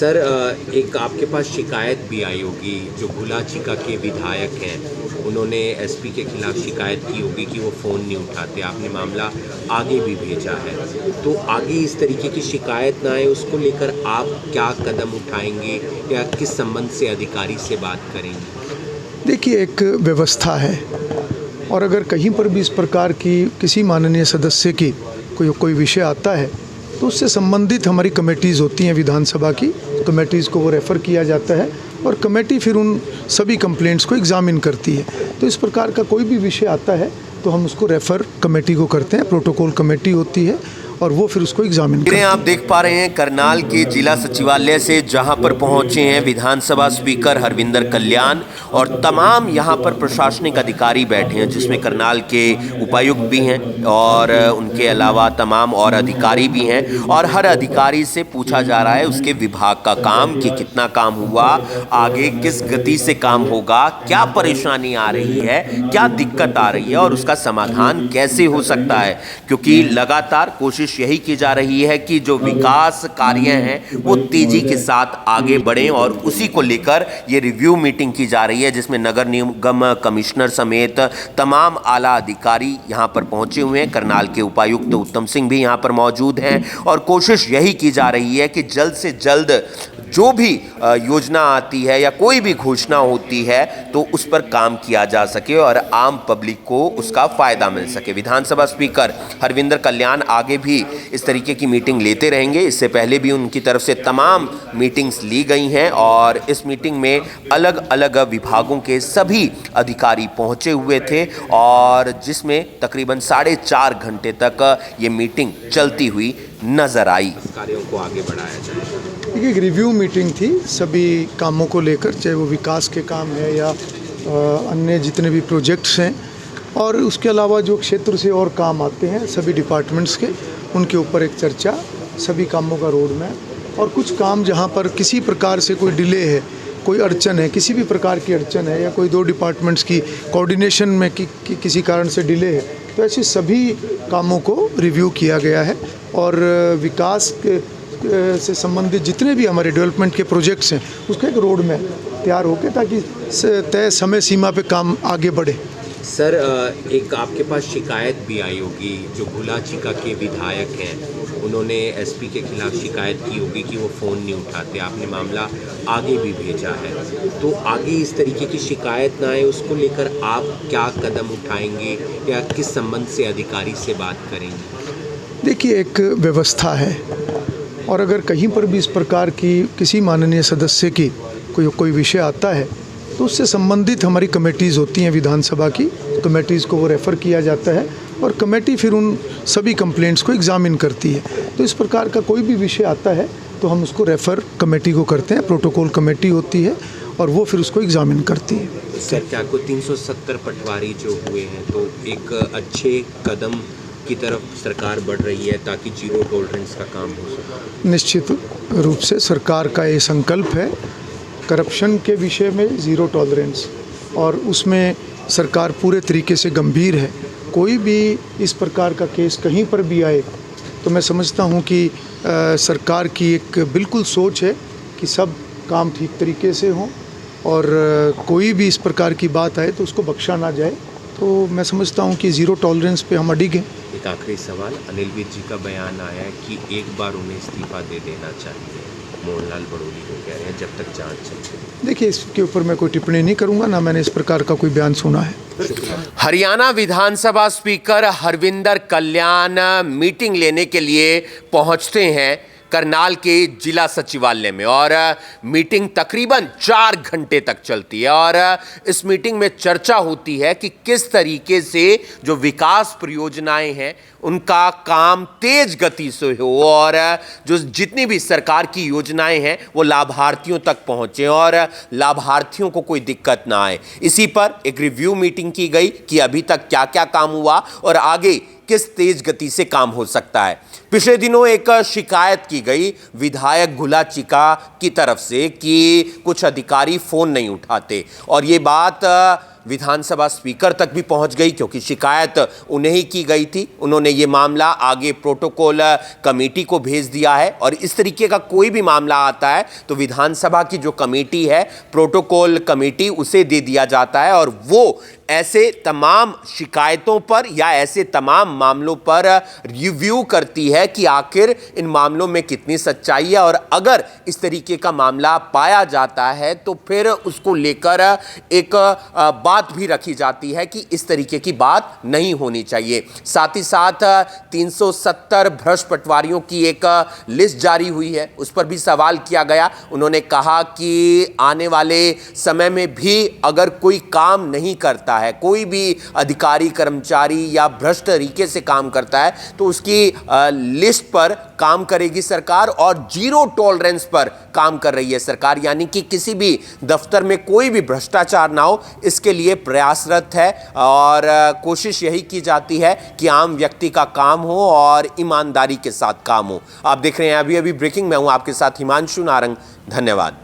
Sir एक आपके पास शिकायत भी आई होगी। जो गुलाचिका के विधायक हैं उन्होंने एसपी के खिलाफ शिकायत की होगी कि वो फ़ोन नहीं उठाते। आपने मामला आगे भी भेजा है, तो आगे इस तरीके की शिकायत ना आए उसको लेकर आप क्या कदम उठाएंगे या किस संबंध से अधिकारी से बात करेंगे? देखिए, एक व्यवस्था है और अगर कहीं पर भी इस प्रकार की किसी माननीय सदस्य की कोई विषय आता है तो उससे संबंधित हमारी कमेटीज़ होती हैं विधानसभा की, कमेटीज़ को वो रेफ़र किया जाता है और कमेटी फिर उन सभी कंप्लेंट्स को एग्ज़ामिन करती है। तो इस प्रकार का कोई भी विषय आता है तो हम उसको रेफ़र कमेटी को करते हैं, प्रोटोकॉल कमेटी होती है और वो फिर उसको एग्जामिन करते हैं। आप देख पा रहे हैं करनाल के जिला सचिवालय से जहां पर पहुंचे हैं विधानसभा स्पीकर हरविंदर कल्याण और तमाम यहां पर प्रशासनिक अधिकारी बैठे हैं, जिसमें करनाल के उपायुक्त भी हैं और उनके अलावा तमाम और अधिकारी भी हैं। और हर अधिकारी से पूछा जा रहा है उसके विभाग का काम कि कितना काम हुआ, आगे किस गति से काम होगा, क्या परेशानी आ रही है, क्या दिक्कत आ रही है और उसका समाधान कैसे हो सकता है। क्योंकि लगातार कोशिश यही की जा रही है कि जो विकास कार्य हैं वो तेजी के साथ आगे बढ़ें और उसी को लेकर ये रिव्यू मीटिंग की जा रही है, जिसमें नगर निगम कमिश्नर समेत तमाम आला अधिकारी यहां पर पहुंचे हुए हैं। करनाल के उपायुक्त उत्तम सिंह भी यहां पर मौजूद हैं और कोशिश यही की जा रही है कि जल्द से जल्द जो भी योजना आती है या कोई भी घोषणा होती है तो उस पर काम किया जा सके और आम पब्लिक को उसका फ़ायदा मिल सके। विधानसभा स्पीकर हरविंदर कल्याण आगे भी इस तरीके की मीटिंग लेते रहेंगे। इससे पहले भी उनकी तरफ से तमाम मीटिंग्स ली गई हैं और इस मीटिंग में अलग अलग विभागों के सभी अधिकारी पहुंचे हुए थे और जिसमें तकरीबन 4.5 घंटे तक ये मीटिंग चलती हुई नजर आई। कार्यों को आगे बढ़ाया जाए। देखिए, एक रिव्यू मीटिंग थी सभी कामों को लेकर, चाहे वो विकास के काम है या अन्य जितने भी प्रोजेक्ट्स हैं और उसके अलावा जो क्षेत्र से और काम आते हैं सभी डिपार्टमेंट्स के, उनके ऊपर एक चर्चा, सभी कामों का रोड मैप और कुछ काम जहां पर किसी प्रकार से कोई डिले है, कोई अड़चन है, किसी भी प्रकार की अड़चन है या कोई दो डिपार्टमेंट्स की कोऑर्डिनेशन में किसी कारण से डिले है, तो ऐसे सभी कामों को रिव्यू किया गया है और विकास से संबंधित जितने भी हमारे डेवलपमेंट के प्रोजेक्ट्स हैं उसका एक रोड मैप तैयार होकर ताकि तय समय सीमा पे काम आगे बढ़े। सर एक आपके पास शिकायत भी आई होगी। जो गुलाचिका के विधायक हैं उन्होंने एसपी के खिलाफ शिकायत की होगी कि वो फ़ोन नहीं उठाते। आपने मामला आगे भी भेजा है, तो आगे इस तरीके की शिकायत ना आए उसको लेकर आप क्या कदम उठाएंगे या किस संबंध से अधिकारी से बात करेंगे? देखिए, एक व्यवस्था है और अगर कहीं पर भी इस प्रकार की किसी माननीय सदस्य की कोई विषय आता है तो उससे संबंधित हमारी कमेटीज़ होती हैं विधानसभा की, कमेटीज़ को वो रेफ़र किया जाता है और कमेटी फिर उन सभी कंप्लेंट्स को एग्ज़ामिन करती है। तो इस प्रकार का कोई भी विषय आता है तो हम उसको रेफ़र कमेटी को करते हैं, प्रोटोकॉल कमेटी होती है और वो फिर उसको एग्ज़ामिन करती है। सर क्या कोई 370 पटवारी जो हुए हैं तो एक अच्छे कदम की तरफ सरकार बढ़ रही है ताकि जीरो टॉलरेंस का काम हो सके? निश्चित रूप से सरकार का ये संकल्प है करप्शन के विषय में ज़ीरो टॉलरेंस और उसमें सरकार पूरे तरीके से गंभीर है। कोई भी इस प्रकार का केस कहीं पर भी आए तो मैं समझता हूँ कि सरकार की एक बिल्कुल सोच है कि सब काम ठीक तरीके से हों और कोई भी इस प्रकार की बात आए तो उसको बख्शा ना जाए। तो मैं समझता हूँ कि ज़ीरो टॉलरेंस पे हम अडिग हैं। एक आखिरी सवाल, अनिल विज जी का बयान आया है कि एक बार उन्हें इस्तीफा दे देना चाहिए। मोहनलाल बड़ोली को कह रहे हैं जब तक जांच चलती। देखिए, इसके ऊपर मैं कोई टिप्पणी नहीं करूंगा, ना मैंने इस प्रकार का कोई बयान सुना है। हरियाणा विधानसभा स्पीकर हरविंदर कल्याण मीटिंग लेने के लिए पहुंचते हैं करनाल के जिला सचिवालय में और मीटिंग तकरीबन 4 घंटे तक चलती है और इस मीटिंग में चर्चा होती है कि किस तरीके से जो विकास परियोजनाएं हैं उनका काम तेज गति से हो और जो जितनी भी सरकार की योजनाएं हैं वो लाभार्थियों तक पहुंचे और लाभार्थियों को कोई दिक्कत ना आए। इसी पर एक रिव्यू मीटिंग की गई कि अभी तक क्या क्या काम हुआ और आगे किस तेज गति से काम हो सकता है। पिछले दिनों एक शिकायत की गई विधायक गुलाचिका की तरफ से कि कुछ अधिकारी फ़ोन नहीं उठाते और ये बात विधानसभा स्पीकर तक भी पहुंच गई, क्योंकि शिकायत उन्हें ही की गई थी। उन्होंने ये मामला आगे प्रोटोकॉल कमेटी को भेज दिया है और इस तरीके का कोई भी मामला आता है तो विधानसभा की जो कमेटी है, प्रोटोकॉल कमेटी, उसे दे दिया जाता है और वो ऐसे तमाम शिकायतों पर या ऐसे तमाम मामलों पर रिव्यू करती है कि आखिर इन मामलों में कितनी सच्चाई है, और अगर इस तरीके का मामला पाया जाता है तो फिर उसको लेकर एक बात भी रखी जाती है कि इस तरीके की बात नहीं होनी चाहिए। साथ ही साथ 370 भ्रष्ट पटवारियों की एक लिस्ट जारी हुई है, उस पर भी सवाल किया गया। उन्होंने कहा कि आने वाले समय में भी अगर कोई काम नहीं करता है, कोई भी अधिकारी कर्मचारी या भ्रष्ट तरीके से काम करता है, तो उसकी लिस्ट पर काम करेगी सरकार और जीरो टॉलरेंस पर काम कर रही है सरकार, यानी कि किसी भी दफ्तर में कोई भी भ्रष्टाचार ना हो, इसके लिए प्रयासरत है और कोशिश यही की जाती है कि आम व्यक्ति का काम हो और ईमानदारी के साथ काम हो। आप देख रहे हैं अभी अभी ब्रेकिंग में हूं आपके साथ हिमांशु नारंग। धन्यवाद।